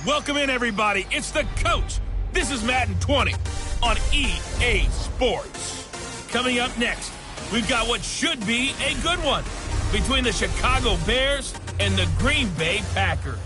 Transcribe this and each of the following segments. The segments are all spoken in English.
Welcome in, everybody. It's the coach. This is Madden 20 on EA Sports. Coming up next, we've got what should be a good one between the Chicago Bears and the Green Bay Packers.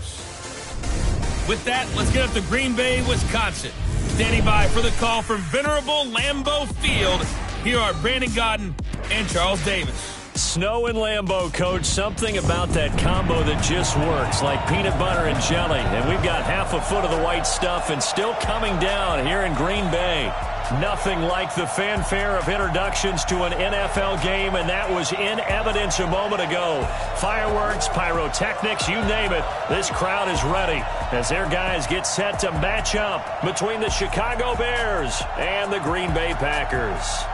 With that, let's get up to Green Bay, Wisconsin. Standing by for the call from venerable Lambeau Field, here are Brandon Godden and Charles Davis. Snow and Lambeau, Coach. Something about that combo that just works, like peanut butter and jelly. And we've got half a foot of the white stuff and still coming down here in Green Bay. Nothing like the fanfare of introductions to an NFL game, and that was in evidence a moment ago. Fireworks, pyrotechnics, you name it. This crowd is ready as their guys get set to match up between the Chicago Bears and the Green Bay Packers.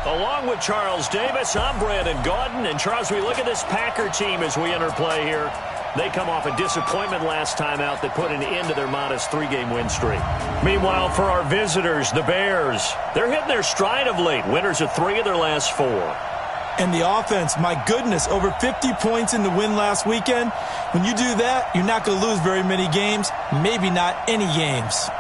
Along with Charles Davis, I'm Brandon Gaudin. And, Charles, we look at this Packer team as we enter play here. They come off a disappointment last time out that put an end to their modest 3-game win streak. Meanwhile, for our visitors, the Bears, they're hitting their stride of late. Winners of 3 of their last 4. And the offense, my goodness, over 50 points in the win last weekend. When you do that, you're not going to lose very many games, maybe not any games.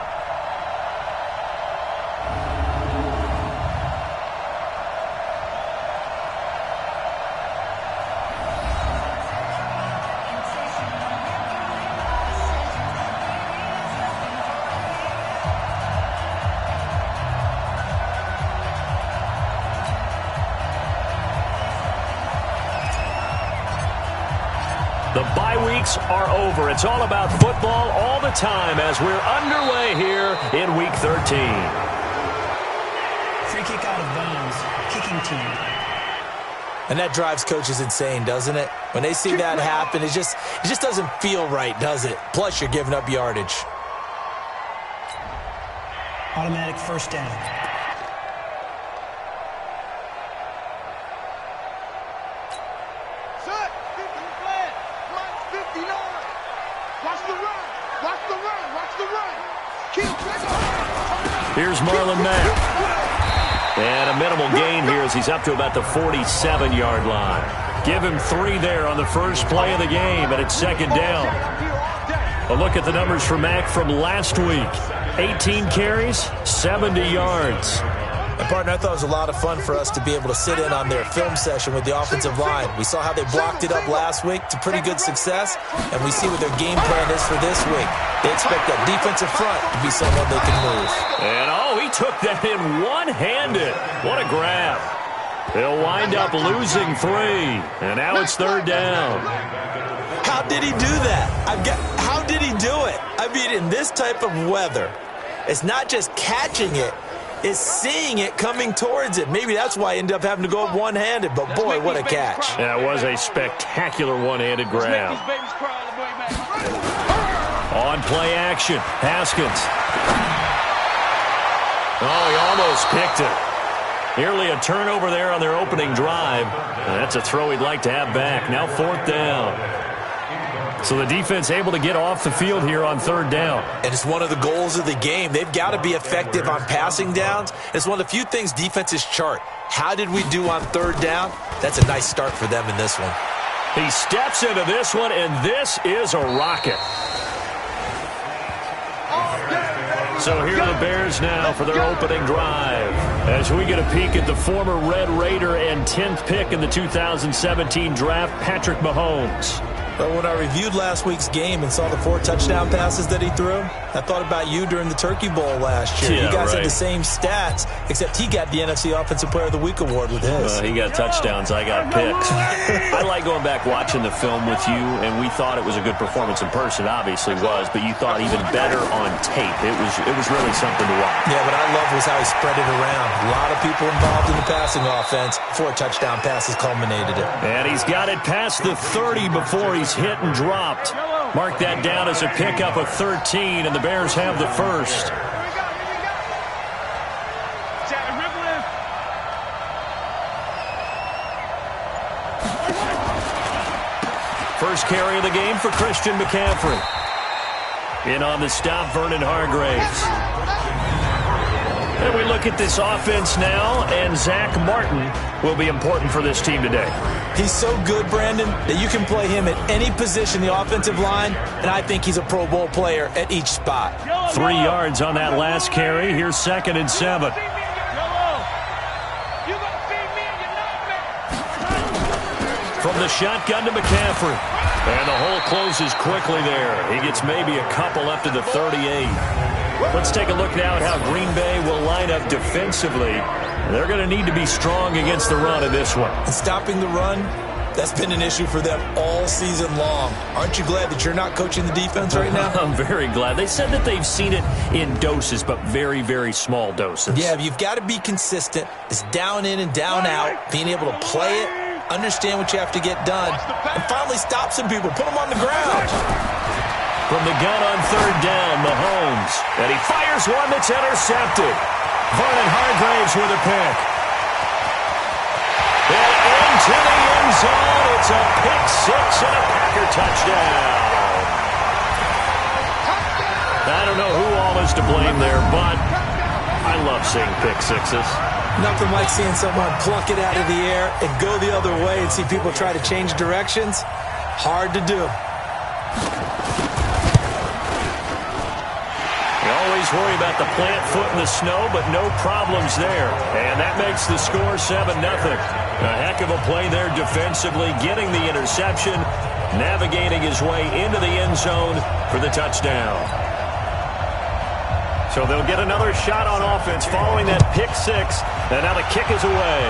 The bye weeks are over. It's all about football all the time as we're underway here in Week 13. Free kick out of bounds. Kicking team. And that drives coaches insane, doesn't it? When they see that happen, it just doesn't feel right, does it? Plus, you're giving up yardage. Automatic first down. Here's Marlon Mack. And a minimal gain here as he's up to about the 47-yard line. Give him 3 there on the first play of the game, and it's second down. A look at the numbers for Mack from last week. 18 carries, 70 yards. And, partner, I thought it was a lot of fun for us to be able to sit in on their film session with the offensive line. We saw how they blocked it up last week to pretty good success, and we see what their game plan is for this week. They expect that defensive front to be someone they can move. And, he took that in one-handed. What a grab. They'll wind up losing 3, and now it's third down. How did he do that? How did he do it? I mean, in this type of weather, it's not just catching it. Is seeing it coming towards it. Maybe that's why I ended up having to go up one-handed, but boy, what a catch. That was a spectacular one-handed grab. On play action, Haskins. Oh, he almost picked it. Nearly a turnover there on their opening drive. And that's a throw he'd like to have back. Now 4th down. So the defense able to get off the field here on 3rd down. And it's one of the goals of the game. They've got to be effective on passing downs. It's one of the few things defenses chart. How did we do on 3rd down? That's a nice start for them in this one. He steps into this one, and this is a rocket. So here are the Bears now for their opening drive. As we get a peek at the former Red Raider and 10th pick in the 2017 draft, Patrick Mahomes. But when I reviewed last week's game and saw the 4 touchdown passes that he threw, I thought about you during the Turkey Bowl last year. Yeah, you guys right. had the same stats, except he got the NFC Offensive Player of the Week award with his. He got touchdowns. I got picks. I like going back watching the film with you, and we thought it was a good performance in person. Obviously was, but you thought even better on tape. It was really something to watch. Yeah, what I loved was how he spread it around. A lot of people involved in the passing offense. 4 touchdown passes culminated it. And he's got it past the 30 before he's hit and dropped. Mark that down as a pickup of 13, and the Bears have the first. First carry of the game for Christian McCaffrey. In on the stop, Vernon Hargreaves. And we look at this offense now, and Zach Martin will be important for this team today. He's so good, Brandon, that you can play him at any position in the offensive line, and I think he's a Pro Bowl player at each spot. 3 yards on that last carry. Here's 2nd and 7. From the shotgun to McCaffrey. And the hole closes quickly there. He gets maybe a couple up to the 38. Let's take a look now at how Green Bay will line up defensively. They're going to need to be strong against the run in this one. And stopping the run, that's been an issue for them all season long. Aren't you glad that you're not coaching the defense right now? I'm very glad. They said that they've seen it in doses, but very, very small doses. Yeah, you've got to be consistent. It's down in and down out, being able to play it, understand what you have to get done, and finally stop some people, put them on the ground. From the gun on 3rd down, Mahomes. And he fires one that's intercepted. Vernon Hargreaves with a pick. And into the end zone. It's a pick 6 and a Packer touchdown. I don't know who all is to blame there, but I love seeing pick 6s. Nothing like seeing someone pluck it out of the air and go the other way and see people try to change directions. Hard to do. You always worry about the plant foot in the snow, but no problems there. And that makes the score 7-0. A heck of a play there defensively, getting the interception, navigating his way into the end zone for the touchdown. So they'll get another shot on offense following that pick 6, and now the kick is away.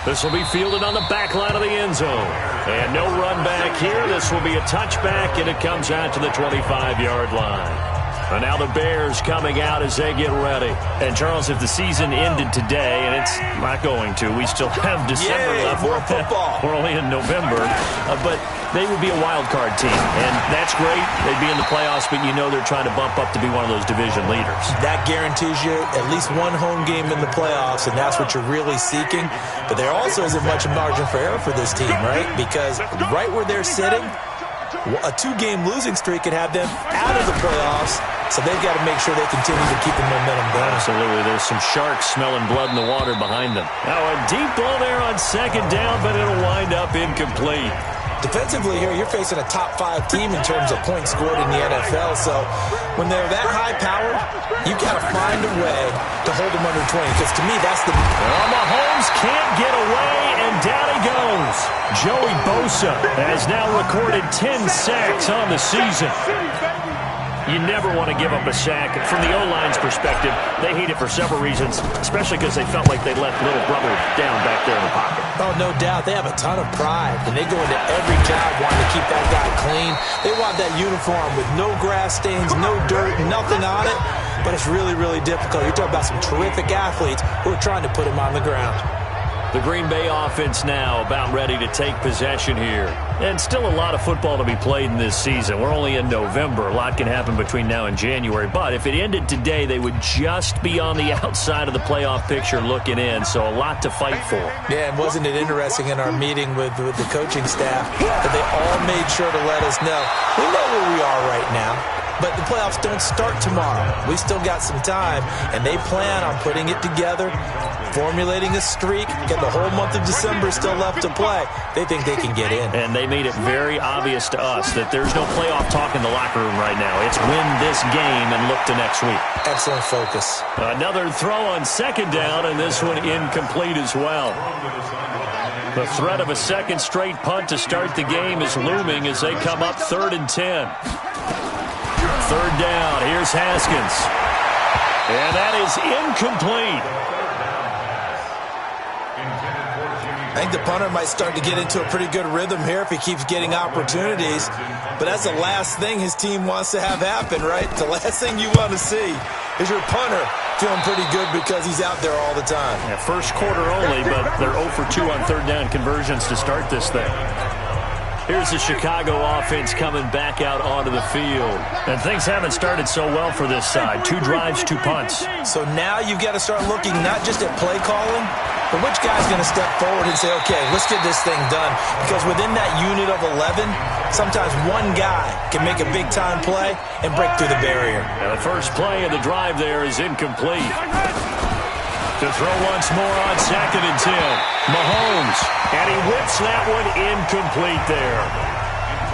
This will be fielded on the back line of the end zone. And no run back here. This will be a touchback, and it comes out to the 25-yard line. And now the Bears coming out as they get ready. And, Charles, if the season ended today, and it's not going to, we still have December left. More football. We're only in November. But they would be a wild card team, and that's great. They'd be in the playoffs, but you know they're trying to bump up to be one of those division leaders. That guarantees you at least one home game in the playoffs, and that's what you're really seeking. But there also isn't much margin for error for this team, right? Because right where they're sitting, a 2-game losing streak could have them out of the playoffs, so they've got to make sure they continue to keep the momentum going. Absolutely. There's some sharks smelling blood in the water behind them. Now a deep ball there on 2nd down, but it'll wind up incomplete. Defensively here, you're facing a top 5 team in terms of points scored in the NFL. So when they're that high-powered, you got to find a way to hold them under 20. Because to me, that's the... Well, Mahomes can't get away, and down he goes. Joey Bosa has now recorded 10 sacks on the season. You never want to give up a sack. From the O-line's perspective, they hate it for several reasons, especially because they felt like they let little brother down back there in the pocket. Oh, no doubt. They have a ton of pride, and they go into every job wanting to keep that guy clean. They want that uniform with no grass stains, no dirt, nothing on it. But it's really, really difficult. You're talking about some terrific athletes who are trying to put him on the ground. The Green Bay offense now about ready to take possession here. And still a lot of football to be played in this season. We're only in November. A lot can happen between now and January. But if it ended today, they would just be on the outside of the playoff picture looking in. So a lot to fight for. Yeah, and wasn't it interesting in our meeting with the coaching staff that they all made sure to let us know, we know where we are right now. But the playoffs don't start tomorrow. We still got some time, and they plan on putting it together, formulating a streak, get the whole month of December still left to play. They think they can get in. And they made it very obvious to us that there's no playoff talk in the locker room right now. It's win this game and look to next week. Excellent focus. Another throw on 2nd down, and this one incomplete as well. The threat of a second straight punt to start the game is looming as they come up 3rd and 10. 3rd down. Here's Haskins. And that is incomplete. I think the punter might start to get into a pretty good rhythm here if he keeps getting opportunities. But that's the last thing his team wants to have happen, right? The last thing you want to see is your punter feeling pretty good because he's out there all the time. Yeah, first quarter only, but they're 0 for 2 on 3rd down conversions to start this thing. Here's the Chicago offense coming back out onto the field. And things haven't started so well for this side. 2 drives, 2 punts. So now you've got to start looking not just at play calling, But which guy's going to step forward and say, okay, let's get this thing done? Because within that unit of 11, sometimes one guy can make a big-time play and break through the barrier. Now the first play of the drive there is incomplete. To throw once more on 2nd and 10. Mahomes, and he whips that one incomplete there.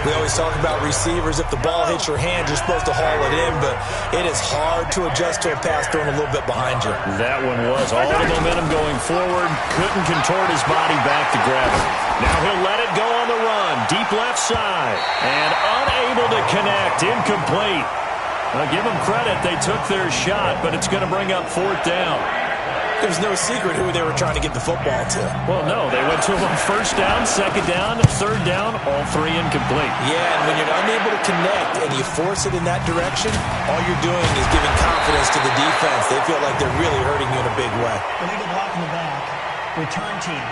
We always talk about receivers. If the ball hits your hand, you're supposed to haul it in, but it is hard to adjust to a pass thrown a little bit behind you. That one was all the momentum going forward. Couldn't contort his body back to grab it. Now he'll let it go on the run. Deep left side. And unable to connect. Incomplete. Now give them credit. They took their shot, but it's going to bring up 4th down. There's no secret who they were trying to get the football to. Well, no. They went to him 1st down, 2nd down, 3rd down, all 3 incomplete. Yeah, and when you're unable to connect and you force it in that direction, all you're doing is giving confidence to the defense. They feel like they're really hurting you in a big way. Illegal block in the back. Return team.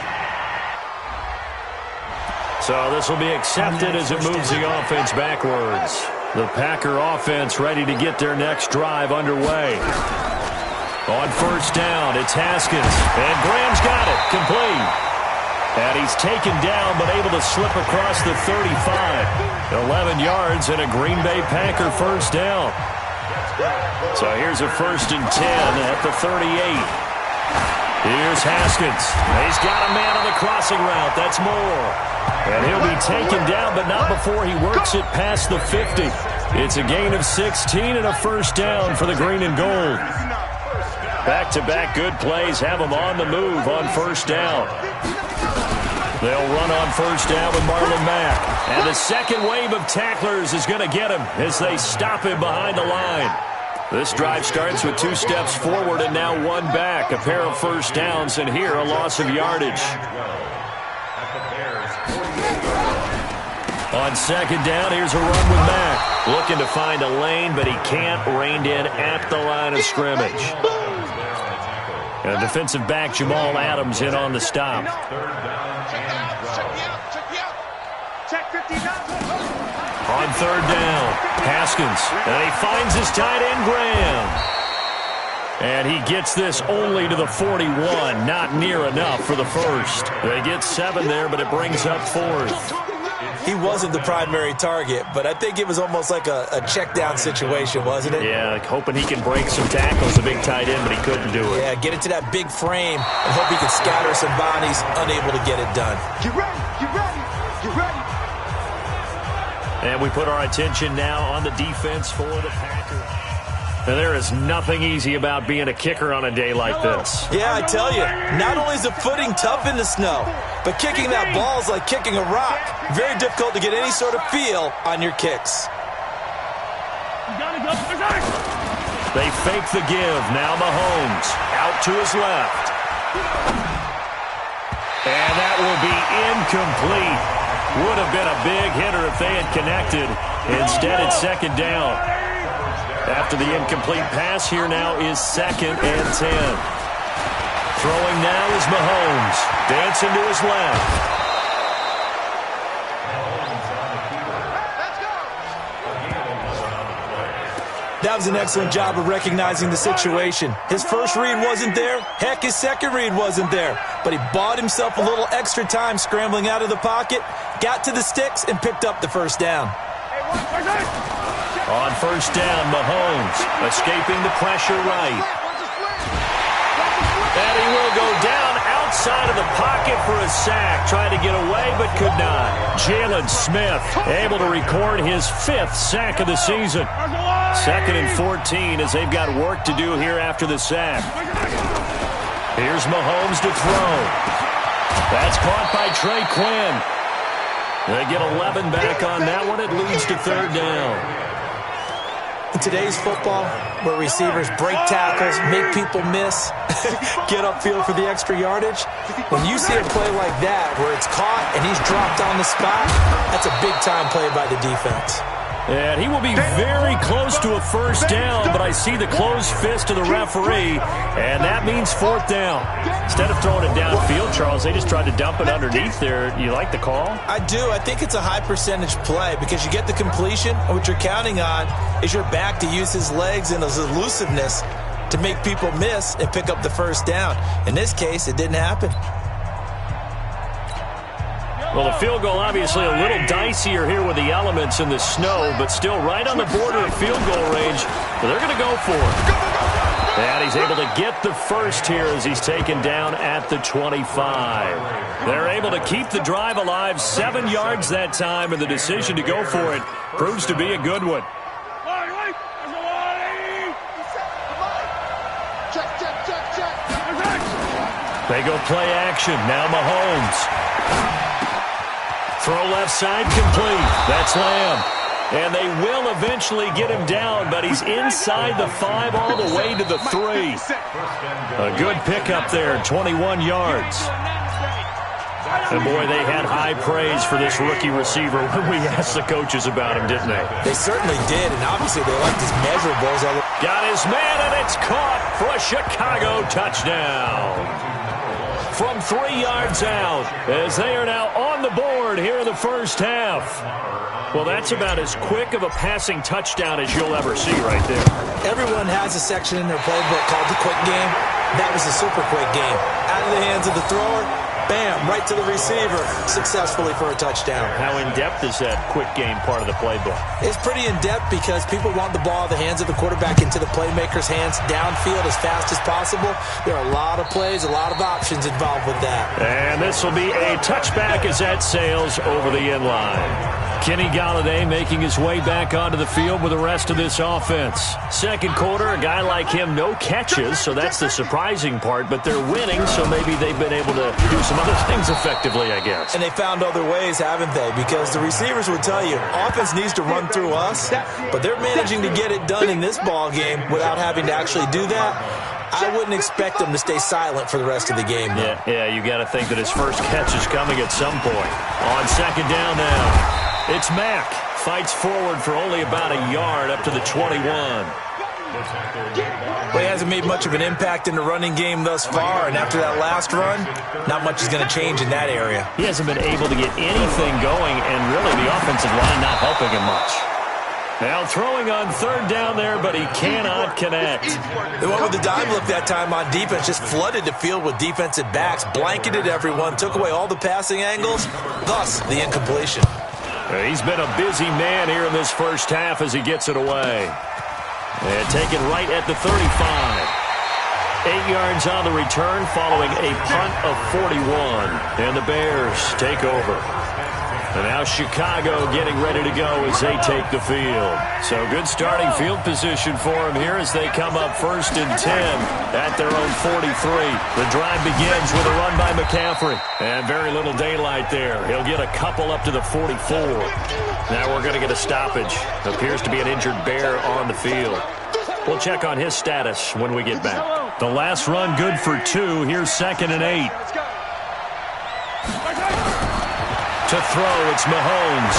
So this will be accepted as it moves the offense backwards. The Packer offense ready to get their next drive underway. On 1st down, it's Haskins. And Graham's got it. Complete. And he's taken down, but able to slip across the 35. 11 yards and a Green Bay Packer 1st down. So here's a 1st and 10 at the 38. Here's Haskins. He's got a man on the crossing route. That's Moore. And he'll be taken down, but not before he works it past the 50. It's a gain of 16 and a 1st down for the green and gold. Back-to-back good plays have them on the move on 1st down. They'll run on 1st down with Marlon Mack. And the second wave of tacklers is going to get him as they stop him behind the line. This drive starts with 2 steps forward and now 1 back. A pair of 1st downs, and here a loss of yardage. On 2nd down, here's a run with Mack. Looking to find a lane, but he can't. Reined in at the line of scrimmage. And defensive back Jamal Adams in on the stop. On 3rd down, Haskins. And he finds his tight end, Graham. And he gets this only to the 41. Not near enough for the 1st. They get 7 there, but it brings up 4th. He wasn't the primary target, but I think it was almost like a check-down situation, wasn't it? Yeah, like hoping he can break some tackles, a big tight end, but he couldn't do it. Yeah, get it to that big frame and hope he can scatter some bodies, unable to get it done. Get ready, get ready, get ready. And we put our attention now on the defense for the Packers. And there is nothing easy about being a kicker on a day like this. Yeah, I tell you, not only is the footing tough in the snow, but kicking that ball is like kicking a rock. Very difficult to get any sort of feel on your kicks. They fake the give. Now Mahomes out to his left. And that will be incomplete. Would have been a big hitter if they had connected. Instead, it's 2nd down. After the incomplete pass, here now is 2nd and 10. Throwing now is Mahomes. Dancing to his left. That was an excellent job of recognizing the situation. His first read wasn't there. Heck, his second read wasn't there. But he bought himself a little extra time scrambling out of the pocket, got to the sticks, and picked up the 1st down. On 1st down, Mahomes escaping the pressure right. And he will go down outside of the pocket for a sack. Tried to get away, but could not. Jalen Smith able to record his 5th sack of the season. 2nd and 14 as they've got work to do here after the sack. Here's Mahomes to throw. That's caught by Trey Quinn. They get 11 back on that one. It leads to 3rd down. In today's football, where receivers break tackles, make people miss, get upfield for the extra yardage, when you see a play like that where it's caught and he's dropped on the spot, that's a big-time play by the defense. And he will be very close to a 1st down, but I see the closed fist of the referee, and that means 4th down. Instead of throwing it downfield, Charles, they just tried to dump it underneath there. You like the call? I do. I think it's a high-percentage play because you get the completion, and what you're counting on is your back to use his legs and his elusiveness to make people miss and pick up the first down. In this case, it didn't happen. Well, the field goal obviously a little dicier here with the elements in the snow, but still right on the border of field goal range. But they're going to go for it. And he's able to get the first here as he's taken down at the 25. They're able to keep the drive alive, 7 yards that time, and the decision to go for it proves to be a good one. They go play action. Now Mahomes. Throw left side complete. That's Lamb. And they will eventually get him down, but he's inside the 5 all the way to the 3. A good pickup there, 21 yards. And boy, they had high praise for this rookie receiver when we asked the coaches about him, didn't they? They certainly did, and obviously they liked his measurables. Got his man, and it's caught for a Chicago touchdown. From 3 yards out, as they are now on the board here in the first half. Well, that's about as quick of a passing touchdown as you'll ever see right there. Everyone has a section in their playbook called the quick game. That was a super quick game. Out of the hands of the thrower, bam, right to the receiver, successfully for a touchdown. How in-depth is that quick game part of the playbook? It's pretty in-depth because people want the ball in the hands of the quarterback into the playmaker's hands downfield as fast as possible. There are a lot of plays, a lot of options involved with that. And this will be a touchback as that sails over the end line. Kenny Golladay making his way back onto the field with the rest of this offense. Second quarter, a guy like him, no catches, so that's the surprising part, but they're winning, so maybe they've been able to do some other things effectively, I guess. And they found other ways, haven't they? Because the receivers would tell you, offense needs to run through us, but they're managing to get it done in this ball game without having to actually do that. I wouldn't expect them to stay silent for the rest of the game, though. Yeah, you got to think that his first catch is coming at some point. On second down now. It's Mack. Fights forward for only about a yard up to the 21. Well, he hasn't made much of an impact in the running game thus far, and after that last run, not much is going to change in that area. He hasn't been able to get anything going, and really the offensive line not helping him much. Now throwing on third down there, but he cannot connect. The one with the dime look that time on defense just flooded the field with defensive backs, blanketed everyone, took away all the passing angles, thus the incompletion. He's been a busy man here in this first half as he gets it away. And taken right at the 35. 8 yards on the return following a punt of 41. And the Bears take over. And now Chicago getting ready to go as they take the field. So good starting field position for them here as they come up 1st and 10 at their own 43. The drive begins with a run by McCaffrey. And very little daylight there. He'll get a couple up to the 44. Now we're going to get a stoppage. Appears to be an injured Bear on the field. We'll check on his status when we get back. The last run good for 2. Here's 2nd and 8. To throw, it's Mahomes.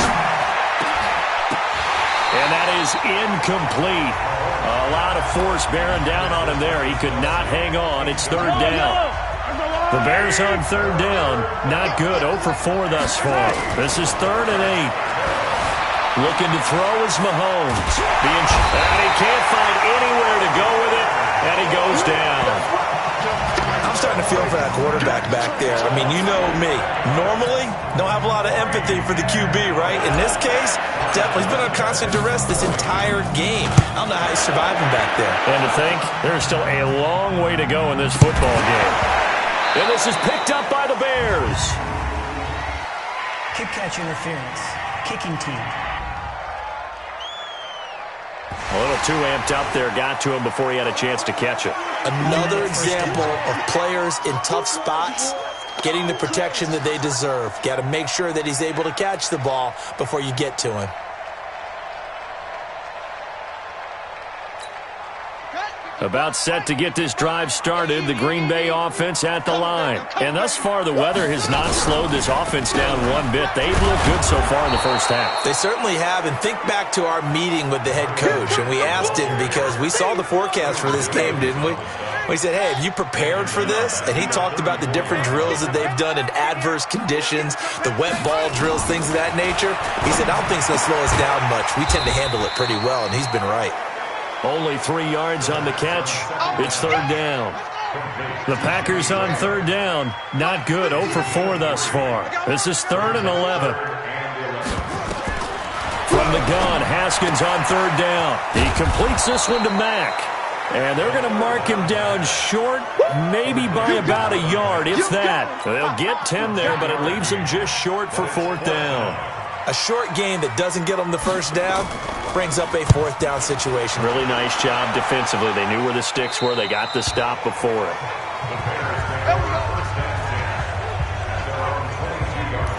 And that is incomplete. A lot of force bearing down on him there. He could not hang on. It's 3rd down. The Bears on 3rd down. Not good. 0 for 4 thus far. This is 3rd and 8. Looking to throw is Mahomes. And he can't find anywhere to go with it. And he goes down. I'm starting to feel for that quarterback back there. I mean, you know me. Normally, don't have a lot of empathy for the QB, right? In this case, definitely. He's been on constant duress this entire game. I don't know how he's surviving back there. And to think, there's still a long way to go in this football game. And this is picked up by the Bears. Kick catch interference. Kicking team. A little too amped up there. Got to him before he had a chance to catch it. Another example of players in tough spots getting the protection that they deserve. Got to make sure that he's able to catch the ball before you get to him. About set to get this drive started, the Green Bay offense at the line. And thus far, the weather has not slowed this offense down one bit. They've looked good so far in the first half. They certainly have. And think back to our meeting with the head coach. And we asked him because we saw the forecast for this game, didn't we? We said, hey, have you prepared for this? And he talked about the different drills that they've done in adverse conditions, the wet ball drills, things of that nature. He said, I don't think it's going to slow us down much. We tend to handle it pretty well, and he's been right. Only 3 yards on the catch. It's third down. The Packers on third down. Not good. 0 for 4 thus far. This is 3rd and 11. From the gun, Haskins on third down. He completes this one to Mack. And they're going to mark him down short, maybe by about a yard, if that. They'll get 10 there, but it leaves them just short for 4th down. A short gain that doesn't get them the first down brings up a 4th down situation. Really nice job defensively. They knew where the sticks were. They got the stop before it.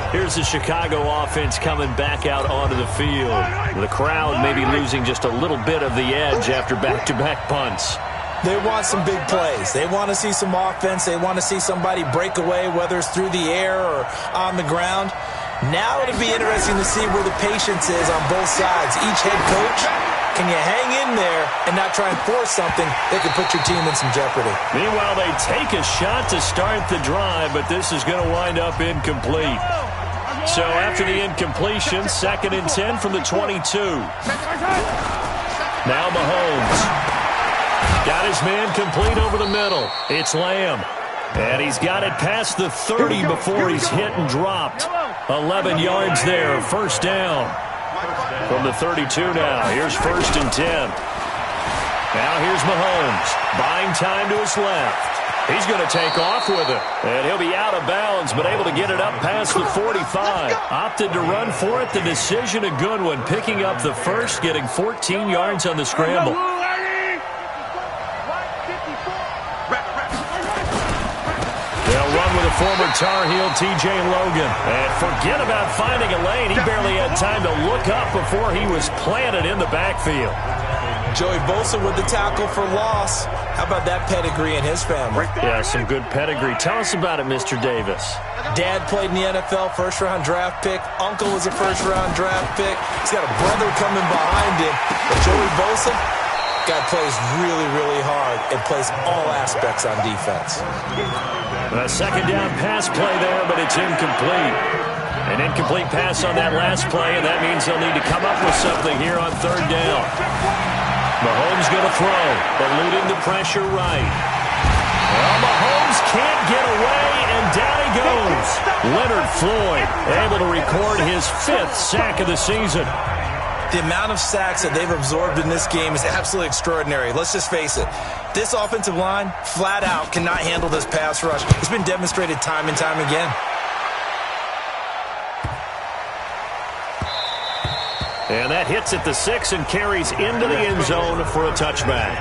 Here's the Chicago offense coming back out onto the field. The crowd may be losing just a little bit of the edge after back-to-back punts. They want some big plays. They want to see some offense. They want to see somebody break away, whether it's through the air or on the ground. Now it'll be interesting to see where the patience is on both sides. Each head coach, can you hang in there and not try and force something that could put your team in some jeopardy? Meanwhile, they take a shot to start the drive, but this is going to wind up incomplete. So after the incompletion, 2nd and 10 from the 22. Now Mahomes. Got his man complete over the middle. It's Lamb. And he's got it past the 30 before he's hit and dropped. 11 yards there, first down. From the 32 now, here's 1st and 10. Now here's Mahomes, buying time to his left. He's going to take off with it. And he'll be out of bounds, but able to get it up past the 45. Opted to run for it. The decision a good one. Picking up the first, getting 14 yards on the scramble. They'll run with a former Tar Heel, T.J. Logan. And forget about finding a lane. He barely had time to look up before he was planted in the backfield. Joey Bosa with the tackle for loss. How about that pedigree in his family? Yeah, some good pedigree. Tell us about it, Mr. Davis. Dad played in the NFL, first-round draft pick. Uncle was a first-round draft pick. He's got a brother coming behind him. But Joey Bosa, guy plays really, really hard and plays all aspects on defense. A second down pass play there, but it's incomplete. An incomplete pass on that last play, and that means they'll need to come up with something here on third down. Mahomes going to throw, eluding the pressure right. Well, Mahomes can't get away, and down he goes. Leonard Floyd able to record his 5th sack of the season. The amount of sacks that they've absorbed in this game is absolutely extraordinary. Let's just face it. This offensive line, flat out, cannot handle this pass rush. It's been demonstrated time and time again. And that hits at the 6 and carries into the end zone for a touchback.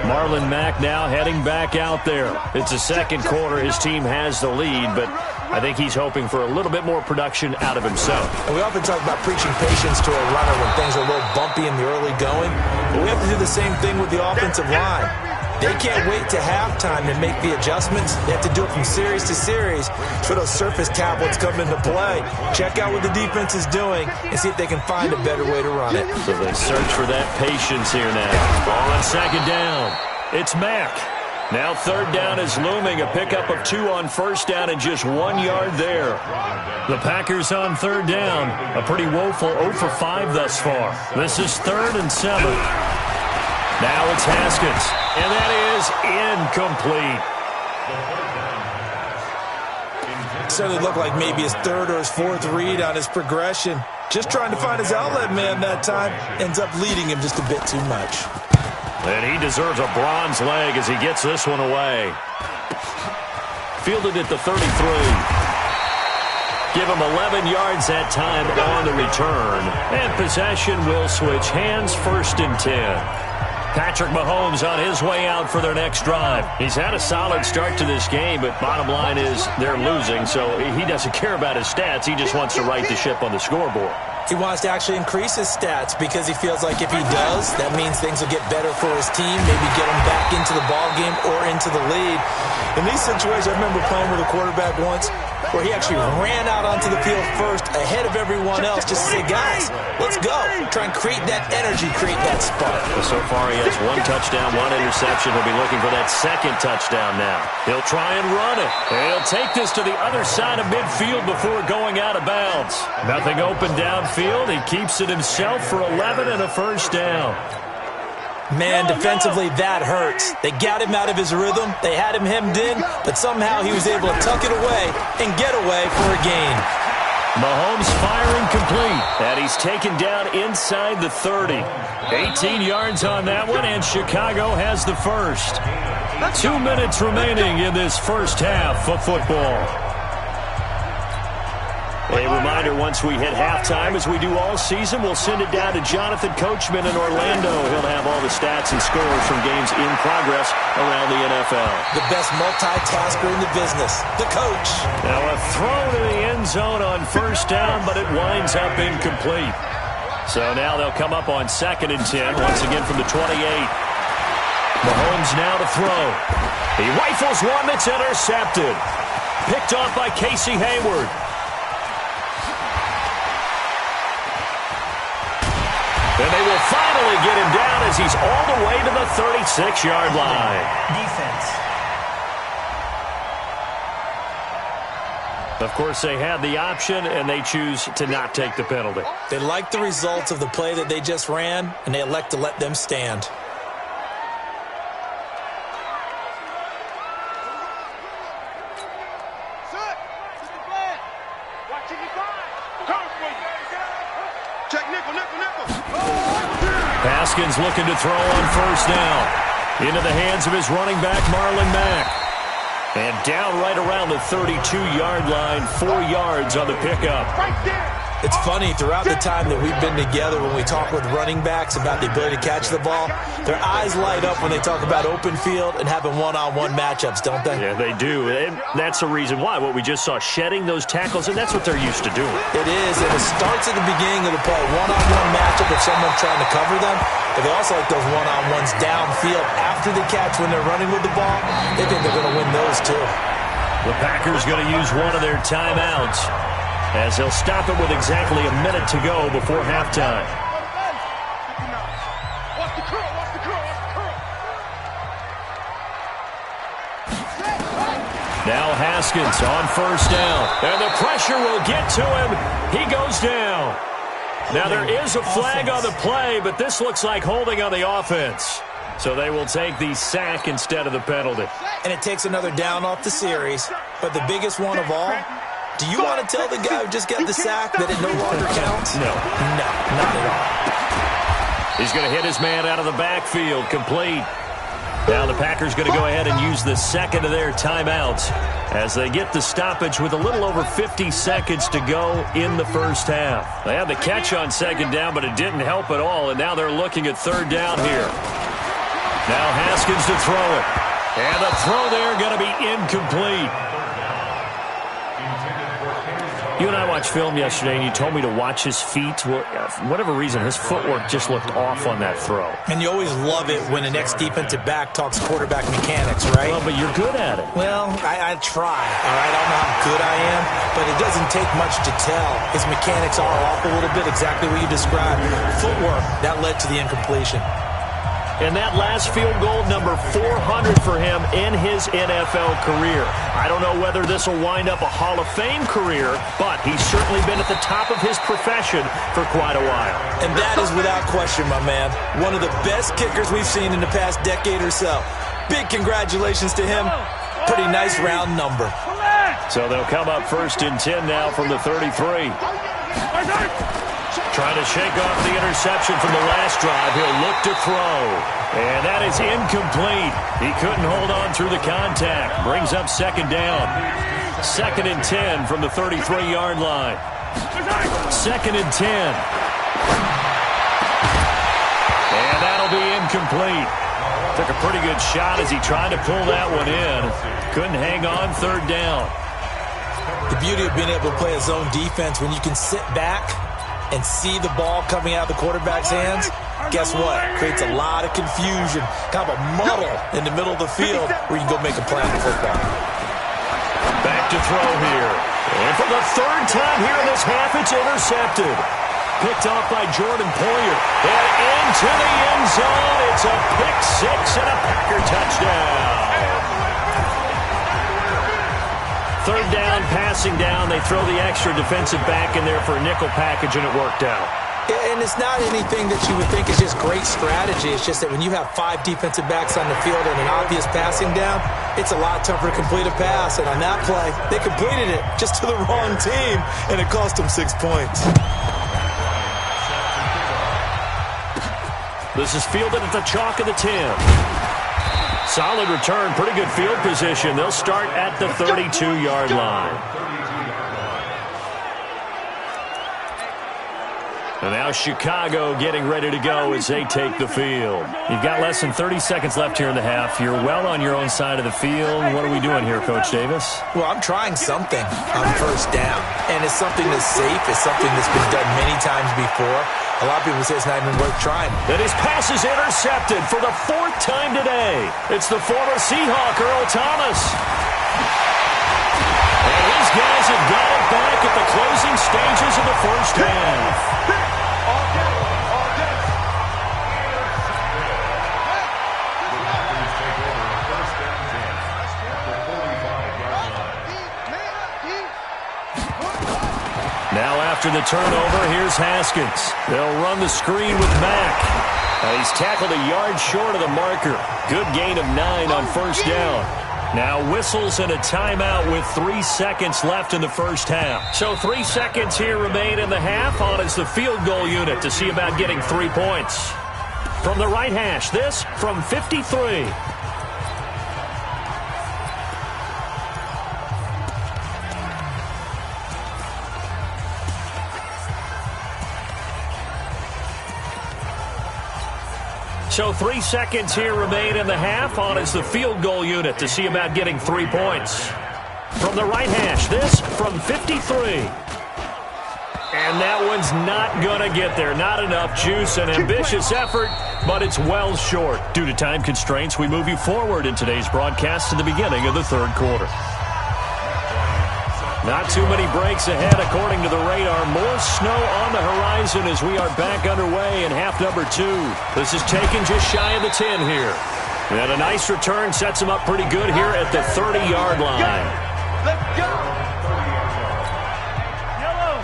Marlon Mack now heading back out there. It's the second quarter. His team has the lead, but I think he's hoping for a little bit more production out of himself. And we often talk about preaching patience to a runner when things are a little bumpy in the early going. But we have to do the same thing with the offensive line. They can't wait to halftime to make the adjustments. They have to do it from series to series for those surface tablets come into play. Check out what the defense is doing and see if they can find a better way to run it. So they search for that patience here now. On second down, it's Mack. Now third down is looming. A pickup of 2 on first down and just 1 yard there. The Packers on third down. A pretty woeful 0 for 5 thus far. This is 3rd and 7. Now it's Haskins, and that is incomplete. Certainly looked like maybe his 3rd or his 4th read on his progression. Just trying to find his outlet man that time. Ends up leading him just a bit too much. And he deserves a bronze leg as he gets this one away. Fielded at the 33. Give him 11 yards that time on the return. And possession will switch hands, 1st and 10. Patrick Mahomes on his way out for their next drive. He's had a solid start to this game, but bottom line is they're losing, so he doesn't care about his stats. He just wants to right the ship on the scoreboard. He wants to actually increase his stats because he feels like if he does, that means things will get better for his team, maybe get him back into the ball game or into the lead. In these situations, I remember playing with a quarterback once. where he actually ran out onto the field first ahead of everyone else just to say, guys, let's go. Try and create that energy, create that spark. Well, so far he has 1 touchdown, 1 interception. He'll be looking for that second touchdown now. He'll try and run it. And he'll take this to the other side of midfield before going out of bounds. Nothing open downfield. He keeps it himself for 11 and a first down. Man, defensively, that hurts. They got him out of his rhythm. They had him hemmed in, but somehow he was able to tuck it away and get away for a gain. Mahomes firing complete, and he's taken down inside the 30. 18 yards on that one, and Chicago has the first. 2 minutes remaining in this first half of football. A reminder, once we hit halftime, as we do all season, we'll send it down to Jonathan Coachman in Orlando. He'll have all the stats and scores from games in progress around the NFL. The best multitasker in the business, the coach. Now a throw to the end zone on first down, but it winds up incomplete. So now they'll come up on 2nd and 10, once again from the 28. Mahomes now to throw. He rifles one that's intercepted. Picked off by Casey Hayward. And they will finally get him down as he's all the way to the 36-yard line. Defense. Of course, they had the option, and they choose to not take the penalty. They like the results of the play that they just ran, and they elect to let them stand. Haskins looking to throw on first down. Into the hands of his running back, Marlon Mack. And down right around the 32-yard line, 4 yards on the pickup. It's funny, throughout the time that we've been together, when we talk with running backs about the ability to catch the ball, their eyes light up when they talk about open field and having one-on-one matchups, don't they? Yeah, they do. And that's the reason why. What we just saw, shedding those tackles, and that's what they're used to doing. It is, and it starts at the beginning of the play. One-on-one matchup if someone's trying to cover them, but they also like those one-on-ones downfield after the catch when they're running with the ball. They think they're going to win those too. The Packers going to use one of their timeouts, as they'll stop it with exactly a minute to go before halftime. Now Haskins on first down, and the pressure will get to him. He goes down. Now there is a flag on the play, but this looks like holding on the offense. So they will take the sack instead of the penalty. And it takes another down off the series, but the biggest one of all, do you want to tell the guy who just got the sack that it no longer counts? No. No, not at all. He's going to hit his man out of the backfield, complete. Now the Packers going to go ahead and use the second of their timeouts as they get the stoppage with a little over 50 seconds to go in the first half. They had the catch on second down, but it didn't help at all, and now they're looking at third down here. Now Haskins to throw it. And the throw there going to be incomplete. You and I watched film yesterday, and you told me to watch his feet. Well, for whatever reason, his footwork just looked off on that throw. And you always love it when the next defensive back talks quarterback mechanics, right? Well, but you're good at it. Well, I try, all right? I don't know how good I am, but it doesn't take much to tell. His mechanics are off a little bit, exactly what you described. Footwork, that led to the incompletion. And that last field goal, number 400 for him in his NFL career. I don't know whether this will wind up a Hall of Fame career, but he's certainly been at the top of his profession for quite a while. And that is without question, my man. One of the best kickers we've seen in the past decade or so. Big congratulations to him. Pretty nice round number. So they'll come up 1st and 10 now from the 33. Trying to shake off the interception from the last drive. He'll look to throw. And that is incomplete. He couldn't hold on through the contact. Brings up second down. 2nd and 10 from the 33-yard line. 2nd and 10. And that'll be incomplete. Took a pretty good shot as he tried to pull that one in. Couldn't hang on, third down. The beauty of being able to play a zone defense when you can sit back and see the ball coming out of the quarterback's hands, guess what? Creates a lot of confusion, kind of a muddle in the middle of the field where you can go make a play on football. Back to throw here. And for the third time here in this half, it's intercepted. Picked off by Jordan Poyer. And into the end zone. It's a pick six and a Packer touchdown. Third down, passing down. They throw the extra defensive back in there for a nickel package, and it worked out. And it's not anything that you would think is just great strategy. It's just that when you have 5 defensive backs on the field and an obvious passing down, it's a lot tougher to complete a pass. And on that play, they completed it just to the wrong team, and it cost them 6 points. This is fielded at the chalk of the 10. Solid return, pretty good field position. They'll start at the 32-yard line. And now Chicago getting ready to go as they take the field. You've got less than 30 seconds left here in the half. You're well on your own side of the field. What are we doing here, Coach Davis? Well, I'm trying something on first down. And it's something that's safe. It's something that's been done many times before. A lot of people say it's not even worth trying. And his pass is intercepted for the 4th time today. It's the former Seahawk, Earl Thomas. And his guys have got it back at the closing stages of the first half. Now after the turnover, here's Haskins. They'll run the screen with Mack. He's tackled a yard short of the marker. Good gain of 9 on first down. Now whistles and a timeout with 3 seconds left in the first half. So 3 seconds here remain in the half. On is the field goal unit to see about getting 3 points. From the right hash, this from 53. So 3 seconds here remain in the half. On is the field goal unit to see about getting 3 points. From the right hash, this from 53. And that one's not going to get there. Not enough juice, an ambitious effort, but it's well short. Due to time constraints, we move you forward in today's broadcast to the beginning of the third quarter. Not too many breaks ahead according to the radar. More snow on the horizon as we are back underway in half number 2. This is taken just shy of the 10 here. And a nice return sets them up pretty good here at the 30-yard line. Let's go!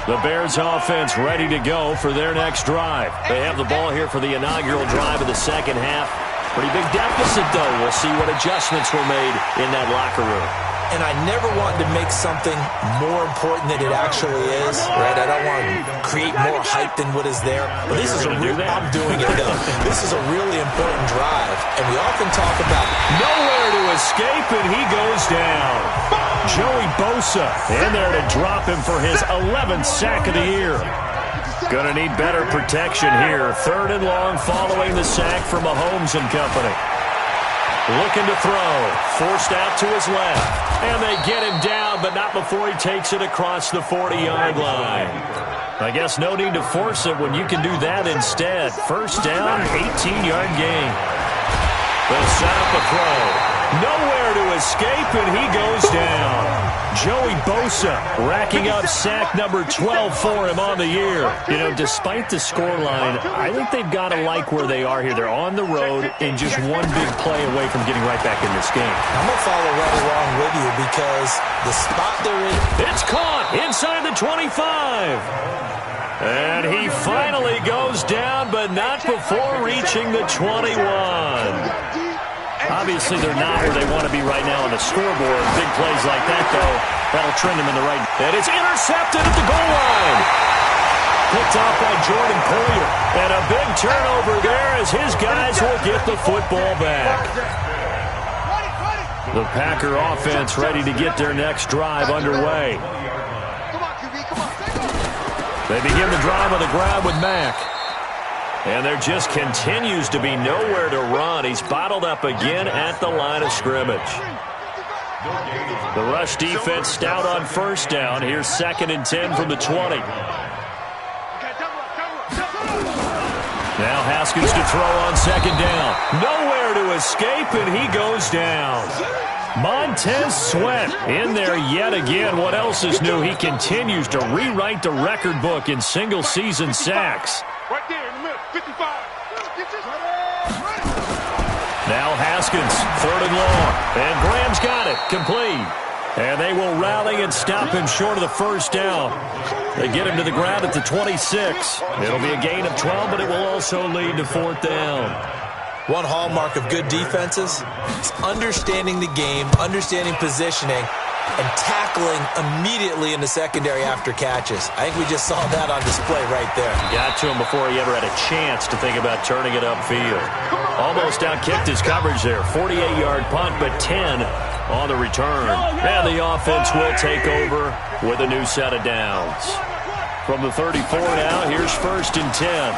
The Bears offense ready to go for their next drive. They have the ball here for the inaugural drive of the second half. Pretty big deficit, though. We'll see what adjustments were made in that locker room. And I never want to make something more important than it actually is, right? I don't want to create more hype than what is there. But this is a real, I'm doing it though. This is a really important drive, and we often talk about nowhere to escape, and he goes down. Joey Bosa in there to drop him for his 11th sack of the year. Gonna need better protection here. 3rd and long following the sack from Mahomes and company. Looking to throw. Forced out to his left. And they get him down, but not before he takes it across the 40-yard line. I guess no need to force it when you can do that instead. First down, 18-yard gain. They'll set up a throw. Nowhere to escape, and he goes down. Joey Bosa racking up sack number 12 for him on the year. You know, despite the scoreline, I think they've got to like where they are here. They're on the road and just one big play away from getting right back in this game. I'm going to follow right along with you because the spot they're in. It's caught inside the 25. And he finally goes down, but not before reaching the 21. Obviously, they're not where they want to be right now on the scoreboard. Big plays like that, though, that'll trend them in the right. And it's intercepted at the goal line. Picked off by Jordan Poyer. And a big turnover there as his guys will get the football back. The Packer offense ready to get their next drive underway. They begin the drive on the ground with Mack. And there just continues to be nowhere to run. He's bottled up again at the line of scrimmage. The rush defense stout on first down. Here's 2nd and 10 from the 20. Now Haskins to throw on 2nd down. Nowhere to escape, and he goes down. Montez Sweat in there yet again. What else is new? He continues to rewrite the record book in single-season sacks. Right there in the middle, 55. Now Haskins, 3rd and long. And Graham's got it, complete. And they will rally and stop him short of the first down. They get him to the ground at the 26. It'll be a gain of 12, but it will also lead to 4th down. One hallmark of good defenses is understanding the game, understanding positioning, and tackling immediately in the secondary after catches. I think we just saw that on display right there. Got to him before he ever had a chance to think about turning it upfield. Almost outkicked his coverage there. 48-yard punt, but 10 on the return. And the offense will take over with a new set of downs. From the 34 now, here's 1st and 10.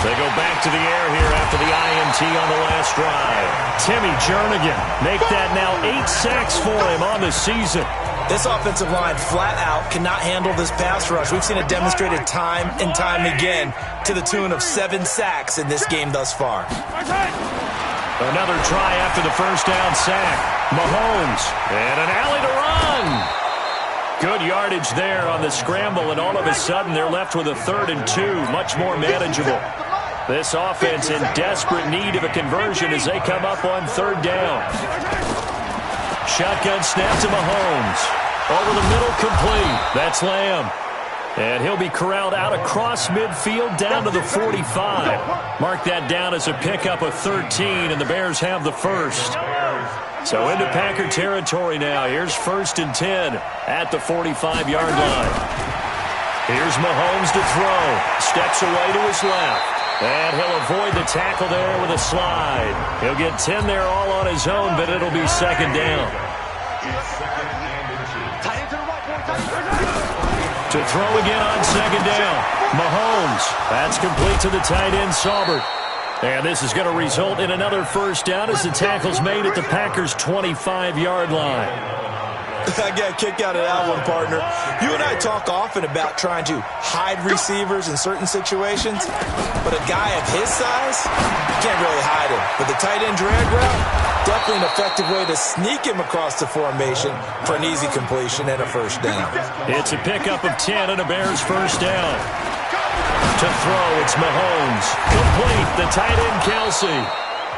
They go back to the air here after the INT on the last drive. Timmy Jernigan make that now 8 sacks for him on the season. This offensive line flat out cannot handle this pass rush. We've seen it demonstrated time and time again to the tune of 7 sacks in this game thus far. Another try after the first down sack. Mahomes and an alley to run. Good yardage there on the scramble, and all of a sudden they're left with a 3rd and 2, much more manageable. This offense in desperate need of a conversion as they come up on 3rd down. Shotgun snap to Mahomes. Over the middle, complete. That's Lamb. And he'll be corralled out across midfield down to the 45. Mark that down as a pickup of 13, and the Bears have the first. So into Packer territory now. Here's 1st and 10 at the 45-yard line. Here's Mahomes to throw. Steps away to his left. And he'll avoid the tackle there with a slide. He'll get 10 there all on his own, but it'll be 2nd down. To throw again on 2nd down. Mahomes. That's complete to the tight end, Saubert. And this is going to result in another first down as the tackle's made at the Packers' 25-yard line. I got a kick out of that one, partner. You and I talk often about trying to hide receivers in certain situations, but a guy of his size, you can't really hide him. But the tight end drag route, definitely an effective way to sneak him across the formation for an easy completion and a first down. It's a pickup of 10 and a Bears first down. To throw, it's Mahomes. Complete, the tight end, Kelsey.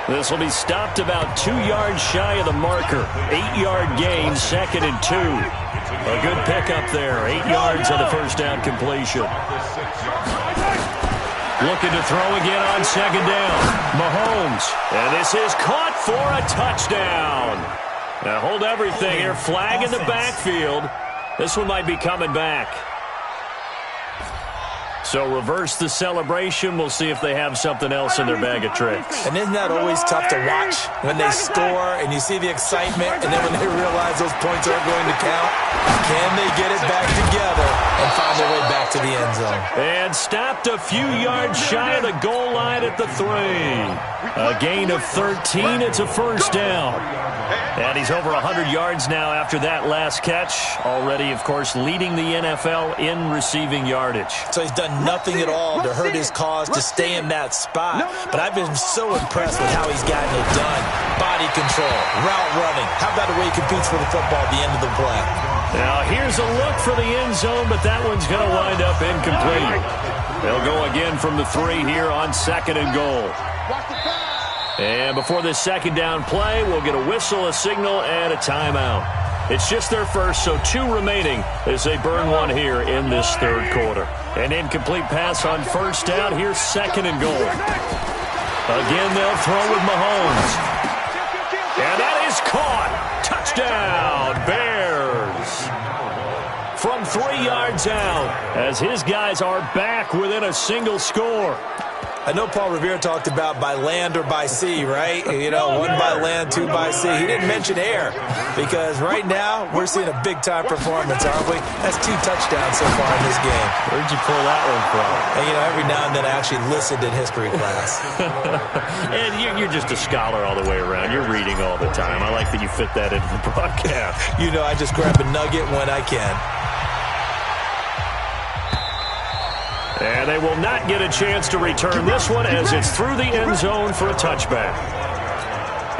This will be stopped about 2 yards shy of the marker. 8-yard gain, 2nd and 2. A good pickup there. 8 yards on the first down completion. Looking to throw again on 2nd down. Mahomes. And this is caught for a touchdown. Now hold everything here. Flag in the backfield. This one might be coming back. So reverse the celebration. We'll see if they have something else in their bag of tricks. And isn't that always tough to watch when they score and you see the excitement, and then when they realize those points aren't going to count? Can they get it back together and find their way back to the end zone? And stopped a few yards shy of the goal line at the 3. A gain of 13. It's a first down. And he's over 100 yards now after that last catch. Already, of course, leading the NFL in receiving yardage. So he's done nothing at all to hurt his cause to stay in that spot. But I've been so impressed with how he's gotten it done. Body control, route running. How about the way he competes for the football at the end of the play? Now here's a look for the end zone, but that one's going to wind up incomplete. They'll go again from the 3 here on 2nd and goal. And before this 2nd down play, we'll get a whistle, a signal, and a timeout. It's just their first, so 2 remaining as they burn one here in this 3rd quarter. An incomplete pass on first down. Here's 2nd and goal. Again, they'll throw with Mahomes. And that is caught. Touchdown, Bears. From 3 yards out as his guys are back within a single score. I know Paul Revere talked about by land or by sea, right? You know, 1 by land, 2 by sea. He didn't mention air because right now we're seeing a big-time performance, aren't we? That's 2 touchdowns so far in this game. Where'd you pull that one from? And, you know, every now and then I actually listened in history class. And you're just a scholar all the way around. You're reading all the time. I like that you fit that into the broadcast. You know, I just grab a nugget when I can. And they will not get a chance to return this one as it's through the end zone for a touchback.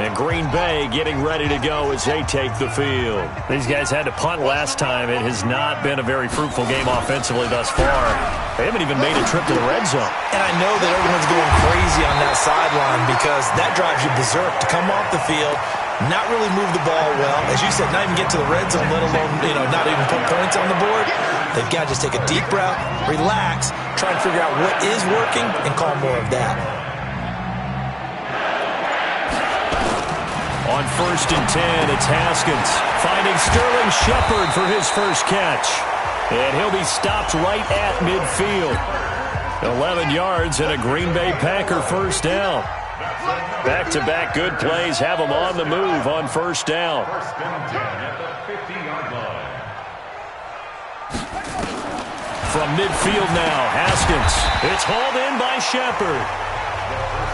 And Green Bay getting ready to go as they take the field. These guys had to punt last time. It has not been a very fruitful game offensively thus far. They haven't even made a trip to the red zone. And I know that everyone's going crazy on that sideline because that drives you berserk to come off the field, not really move the ball well. As you said, not even get to the red zone, let alone, not even put points on the board. They've got to just take a deep breath, relax, try and figure out what is working, and call more of that. On 1st and 10, it's Haskins finding Sterling Shepard for his first catch. And he'll be stopped right at midfield. 11 yards and a Green Bay Packer first down. Back-to-back good plays have them on the move on first down. From midfield now, Haskins. It's hauled in by Shepard.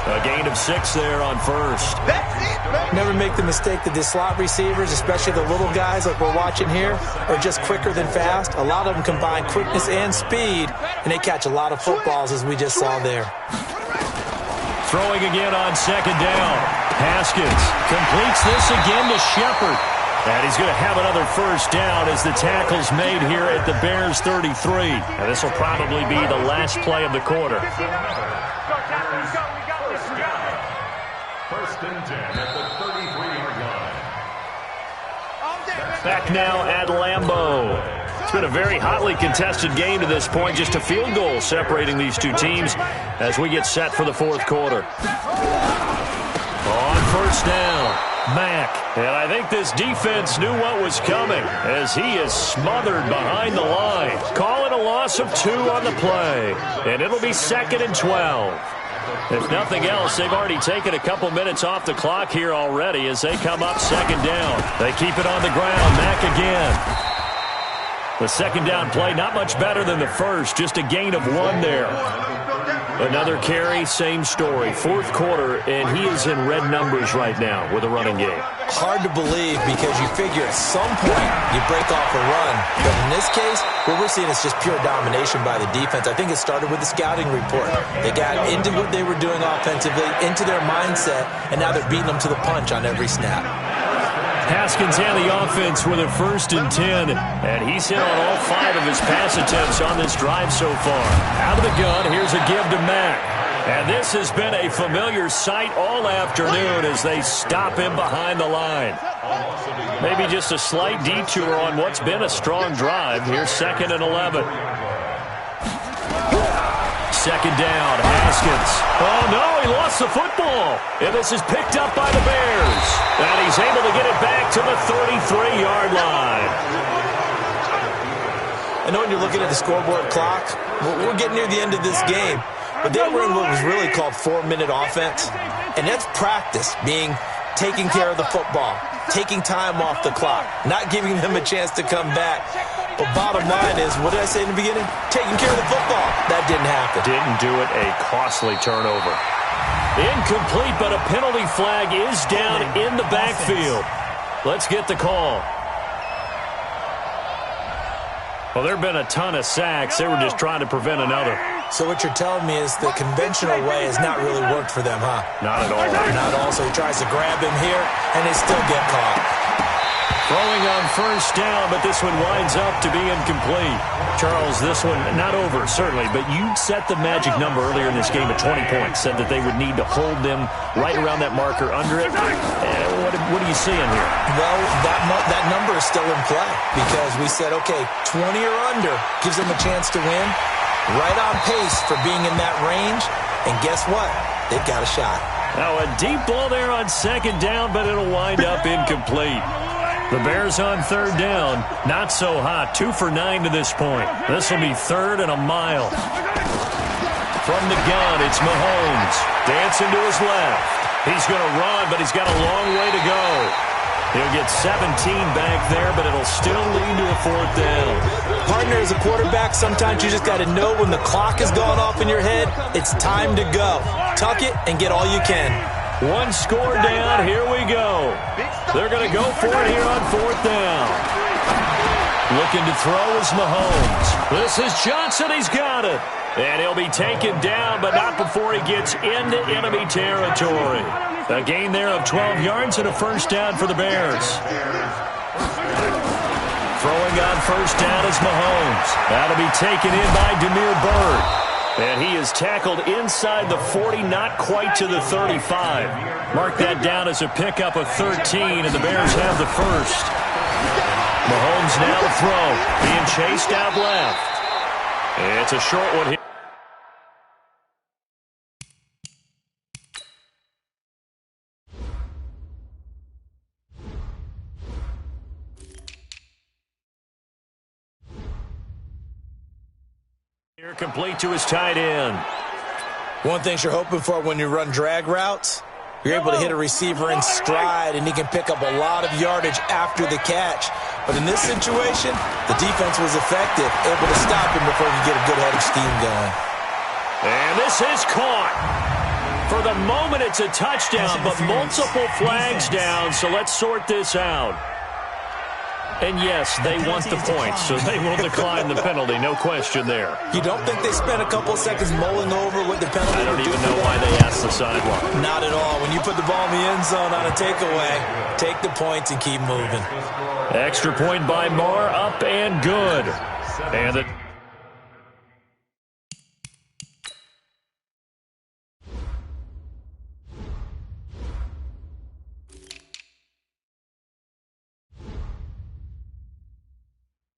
A gain of 6 there on first. Never make the mistake that the slot receivers, especially the little guys like we're watching here, are just quicker than fast. A lot of them combine quickness and speed, and they catch a lot of footballs, as we just saw there. Throwing again on 2nd down. Haskins completes this again to Shepard. And he's going to have another first down as the tackle's made here at the Bears 33. And this will probably be the last play of the quarter. First and 10 at the 33-yard line. Back now at Lambeau. It's been a very hotly contested game to this point. Just a field goal separating these two teams as we get set for the fourth quarter. On first down, Mack. And I think this defense knew what was coming as he is smothered behind the line. Call it a loss of 2 on the play. And it'll be 2nd and 12. If nothing else, they've already taken a couple minutes off the clock here already as they come up 2nd down. They keep it on the ground. Mack again. The 2nd down play, not much better than the first, just a gain of 1 there. Another carry, same story. Fourth quarter, and he is in red numbers right now with a running game. Hard to believe because you figure at some point you break off a run. But in this case, what we're seeing is just pure domination by the defense. I think it started with the scouting report. They got into what they were doing offensively, into their mindset, and now they're beating them to the punch on every snap. Haskins and the offense with a 1st and 10, and he's hit on all 5 of his pass attempts on this drive so far. Out of the gun, here's a give to Mack. And this has been a familiar sight all afternoon as they stop him behind the line. Maybe just a slight detour on what's been a strong drive. Here's 2nd and 11. 2nd down, Haskins. Oh, no, he lost the football. And this is picked up by the Bears. And he's able to get it back to the 33-yard line. I know when you're looking at the scoreboard clock, we're getting near the end of this game. But they were in what was really called 4-minute offense. And that's practice, being taking care of the football, taking time off the clock, not giving them a chance to come back. But bottom line is, what did I say in the beginning? Taking care of the football. That didn't happen. Didn't do it. A costly turnover. Incomplete, but a penalty flag is down in the backfield. Let's get the call. Well, there have been a ton of sacks. They were just trying to prevent another. So what you're telling me is the conventional way has not really worked for them, huh? Not at all. Not at all. So he tries to grab him here, and they still get caught. Throwing on first down, but this one winds up to be incomplete. Charles, this one not over, certainly, but you set the magic number earlier in this game at 20 points, said that they would need to hold them right around that marker under it. What are you seeing here? Well, that number is still in play because we said, okay, 20 or under gives them a chance to win. Right on pace for being in that range, and guess what? They've got a shot. Now a deep ball there on 2nd down, but it'll wind up incomplete. The Bears on 3rd down. Not so hot. 2 for 9 to this point. This will be 3rd and a mile. From the gun, it's Mahomes. Dancing to his left. He's going to run, but he's got a long way to go. He'll get 17 back there, but it'll still lead to a 4th down. Partner, as a quarterback, sometimes you just got to know when the clock has gone off in your head, it's time to go. Tuck it and get all you can. 1 score down. Here we go. They're going to go for it here on 4th down. Looking to throw is Mahomes. This is Johnson. He's got it. And he'll be taken down, but not before he gets into enemy territory. A gain there of 12 yards and a first down for the Bears. Throwing on first down is Mahomes. That'll be taken in by Damiere Byrd. And he is tackled inside the 40, not quite to the 35. Mark that down as a pickup of 13, and the Bears have the first. Mahomes now to throw. Being chased out left. It's a short one here. Here complete to his tight end. One thing you're hoping for when you run drag routes, you're able to hit a receiver in stride, and he can pick up a lot of yardage after the catch. But in this situation, the defense was effective, able to stop him before he could get a good head of steam going. And this is caught. For the moment, it's a touchdown, but multiple flags down, so let's sort this out. And yes, they want the points, so they will decline the penalty, no question there. You don't think they spent a couple seconds mulling over what the penalty I don't even know why they asked the sideline. Not at all. When you put the ball in the end zone on a takeaway, take the points and keep moving. Extra point by Moore, up and good. And the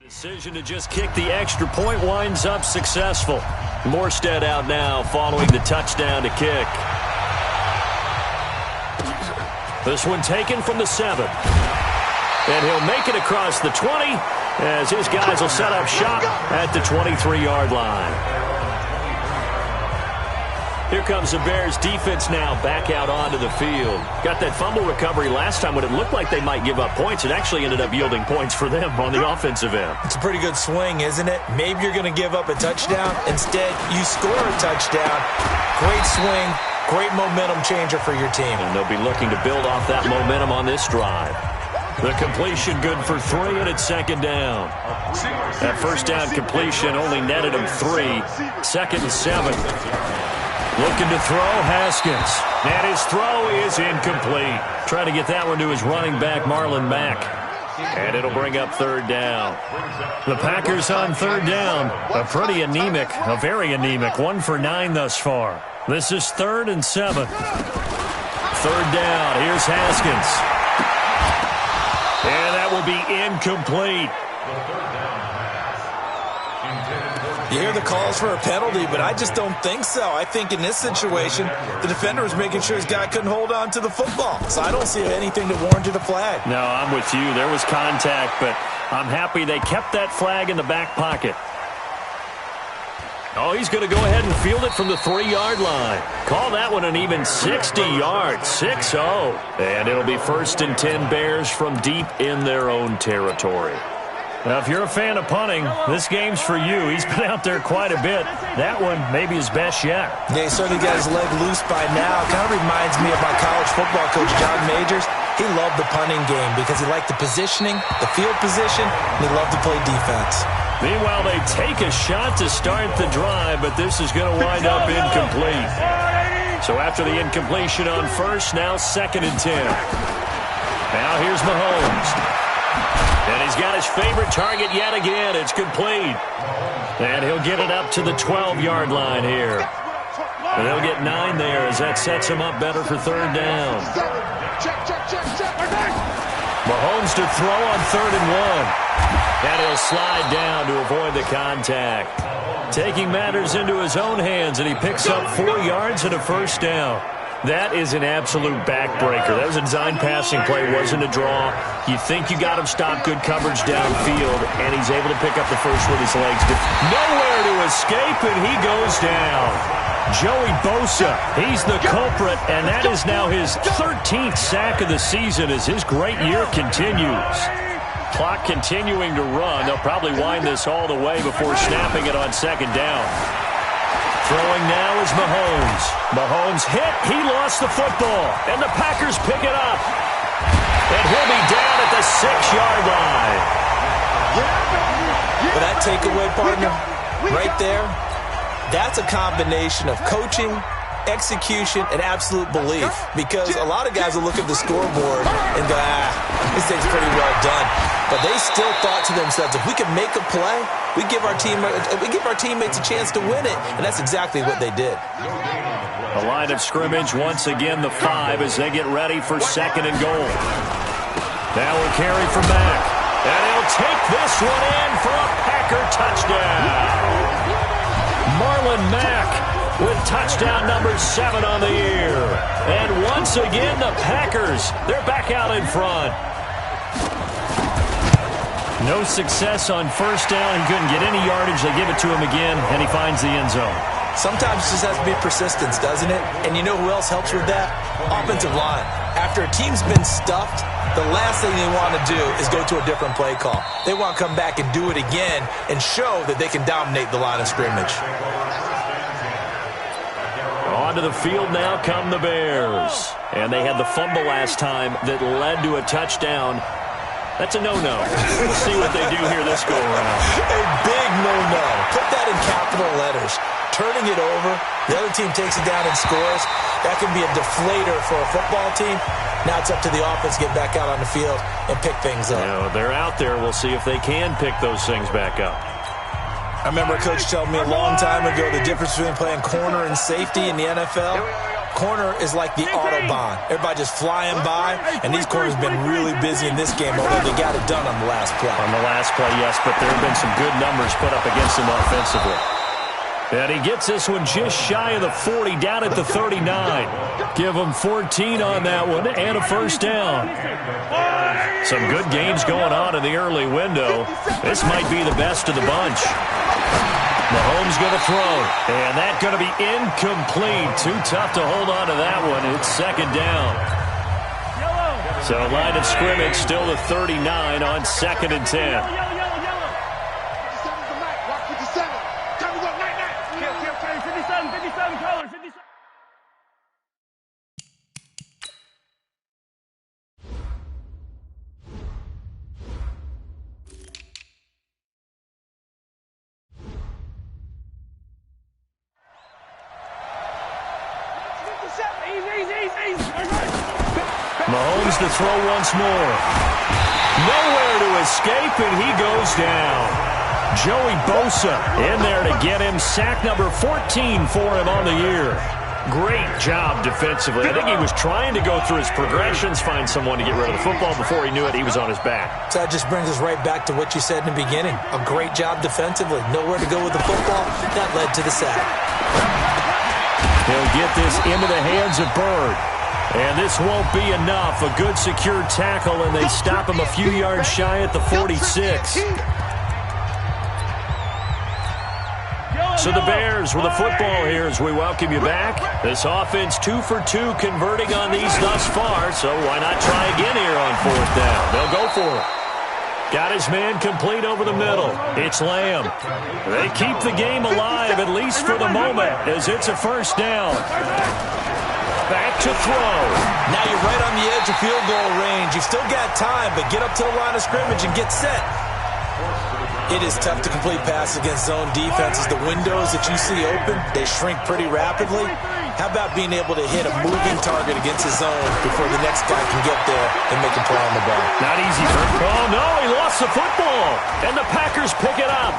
decision to just kick the extra point winds up successful. Morstead out now following the touchdown to kick. This one taken from the 7. And he'll make it across the 20 as his guys will set up shop at the 23-yard line. Here comes the Bears defense now back out onto the field. Got that fumble recovery last time when it looked like they might give up points. It actually ended up yielding points for them on the offensive end. It's a pretty good swing, isn't it? Maybe you're going to give up a touchdown. Instead, you score a touchdown. Great swing, great momentum changer for your team. And they'll be looking to build off that momentum on this drive. The completion good for 3, and it's second down. That first down completion only netted him 3. Second and 7. Looking to throw, Haskins. And his throw is incomplete. Trying to get that one to his running back, Marlon Mack. And it'll bring up third down. The Packers on third down. A pretty anemic, a very anemic 1 for 9 thus far. This is 3rd and 7. Third down. Here's Haskins. And that will be incomplete. You hear the calls for a penalty, but I just don't think so. I think in this situation, the defender was making sure his guy couldn't hold on to the football. So I don't see anything that warranted a flag. No, I'm with you. There was contact, but I'm happy they kept that flag in the back pocket. Oh, he's going to go ahead and field it from the 3-yard line. Call that one an even 60 yards, 6-0. And it'll be 1st and 10 Bears from deep in their own territory. Now, if you're a fan of punting, this game's for you. He's been out there quite a bit. That one maybe his best yet. Yeah, he certainly got his leg loose by now. Kind of reminds me of my college football coach, John Majors. He loved the punting game because he liked the positioning, the field position, and he loved to play defense. Meanwhile, they take a shot to start the drive, but this is going to wind up incomplete. So after the incompletion on first, now 2nd and 10. Now here's Mahomes. And he's got his favorite target yet again. It's complete. And he'll get it up to the 12-yard line here. And they'll get 9 there as that sets him up better for third down. Mahomes to throw on 3rd and 1. And he'll slide down to avoid the contact. Taking matters into his own hands, and he picks up 4 yards and a first down. That is an absolute backbreaker. That was a design passing play. Wasn't a draw. You think you got him stopped, good coverage downfield, and he's able to pick up the first with his legs. Nowhere to escape, and he goes down. Joey Bosa, he's the culprit, and that is now his 13th sack of the season as his great year continues. Clock continuing to run. They'll probably wind this all the way before snapping it on second down. Throwing now is Mahomes. Mahomes hit. He lost the football. And the Packers pick it up. And he'll be down at the 6-yard line. But that takeaway, partner, right there, that's a combination of coaching execution, and absolute belief. Because a lot of guys will look at the scoreboard and go, this thing's pretty well done. But they still thought to themselves, if we can make a play, we give our teammates a chance to win it. And that's exactly what they did. The line of scrimmage, once again, the 5 as they get ready for 2nd and goal. Now will carry for Mack. And he'll take this one in for a Packer touchdown. Marlon Mack with touchdown number 7 on the year. And once again, the Packers, they're back out in front. No success on 1st down. He couldn't get any yardage. They give it to him again, and he finds the end zone. Sometimes it just has to be persistence, doesn't it? And you know who else helps with that? Offensive line. After a team's been stuffed, the last thing they want to do is go to a different play call. They want to come back and do it again and show that they can dominate the line of scrimmage. Onto the field now come the Bears. And they had the fumble last time that led to a touchdown. That's a no-no. We'll see what they do here this go-around. A big no-no. Put that in capital letters. Turning it over, the other team takes it down and scores. That can be a deflator for a football team. Now it's up to the offense to get back out on the field and pick things up. You know, they're out there. We'll see if they can pick those things back up. I remember a coach telling me a long time ago the difference between playing corner and safety in the NFL. Corner is like the Autobahn. Everybody just flying by, and these corners have been really busy in this game, although they got it done on the last play. On the last play, yes, but there have been some good numbers put up against them offensively. And he gets this one just shy of the 40, down at the 39. Give him 14 on that one and a 1st down. Some good games going on in the early window. This might be the best of the bunch. Mahomes going to throw, and that's going to be incomplete. Too tough to hold on to that one. It's 2nd down. So line of scrimmage still the 39 on 2nd and 10. Mahomes to throw once more. Nowhere to escape, and he goes down. Joey Bosa in there to get him. Sack number 14 for him on the year. Great job defensively. I think he was trying to go through his progressions, find someone to get rid of the football. Before he knew it, he was on his back. So that just brings us right back to what you said in the beginning. A great job defensively. Nowhere to go with the football. That led to the sack. He'll get this into the hands of Bird. And this won't be enough. A good secure tackle, and they stop him a few yards shy at the 46. So the Bears with the football here as we welcome you back. This offense 2 for 2 converting on these thus far, so why not try again here on 4th down? They'll go for it. Got his man complete over the middle. It's Lamb. They keep the game alive, at least for the moment, as it's a 1st down. Back to throw. Now you're right on the edge of field goal range. You've still got time, but get up to the line of scrimmage and get set. It is tough to complete passes against zone defenses. The windows that you see open, they shrink pretty rapidly. How about being able to hit a moving target against his zone before the next guy can get there and make a play on the ball? Not easy for him. Oh, no, he lost the football. And the Packers pick it up.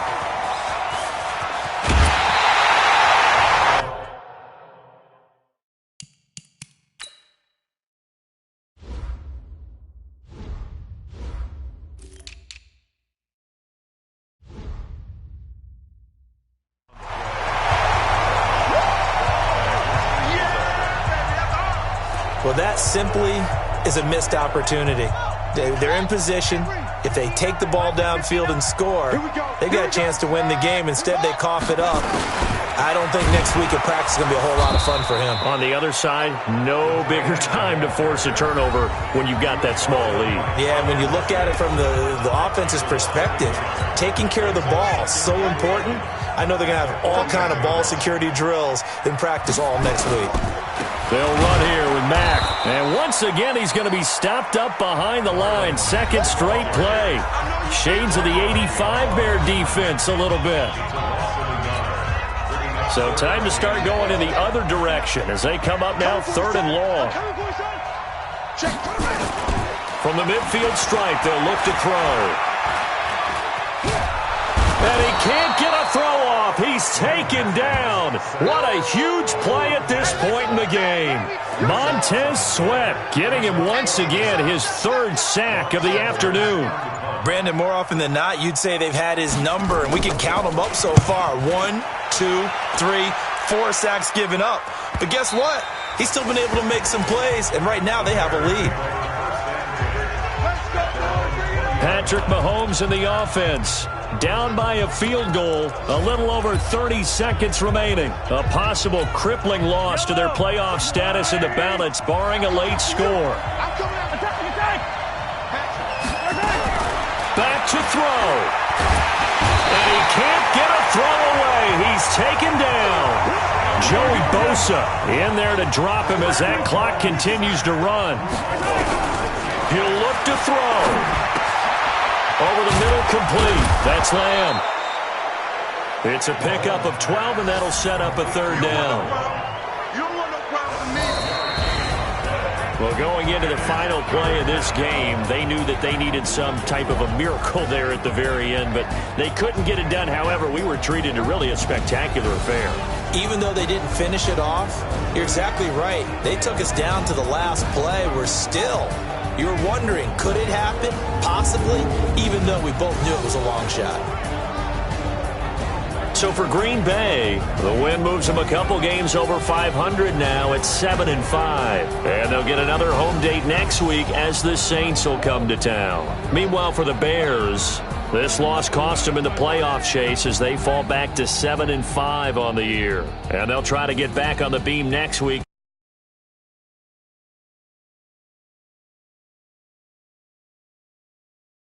Well, that simply is a missed opportunity. They're in position. If they take the ball downfield and score, they got a chance to win the game. Instead, they cough it up. I don't think next week at practice is going to be a whole lot of fun for him. On the other side, no bigger time to force a turnover when you've got that small lead. Yeah, when you look at it from the offense's perspective, taking care of the ball is so important. I know they're going to have all kind of ball security drills in practice all next week. They'll run here with Mack. And once again, he's going to be stopped up behind the line. 2nd straight play. Shades of the 85 Bear defense a little bit. So time to start going in the other direction as they come up now 3rd and long. From the midfield stripe, they'll look to throw. And he can't get a throw off. He's taken down. What a huge play at this point in the game. Montez Sweat getting him once again his 3rd sack of the afternoon. Brandon, more often than not, you'd say they've had his number, and we can count them up so far. 1, 2, 3, 4 sacks given up. But guess what? He's still been able to make some plays, and right now they have a lead. Patrick Mahomes in the offense. Down by a field goal, a little over 30 seconds remaining. A possible crippling loss to their playoff status in the balance, barring a late score. Back to throw. And he can't get a throw away. He's taken down. Joey Bosa in there to drop him as that clock continues to run. He'll look to throw. Over the middle, complete. That's Lamb. It's a pickup of 12, and that'll set up a 3rd down. Well, going into the final play of this game, they knew that they needed some type of a miracle there at the very end, but they couldn't get it done. However, we were treated to really a spectacular affair. Even though they didn't finish it off, you're exactly right. They took us down to the last play. You're wondering, could it happen? Possibly, even though we both knew it was a long shot. So for Green Bay, the win moves them a couple games over 500 now at 7-5. And they'll get another home date next week as the Saints will come to town. Meanwhile, for the Bears, this loss cost them in the playoff chase as they fall back to 7-5 on the year. And they'll try to get back on the beam next week.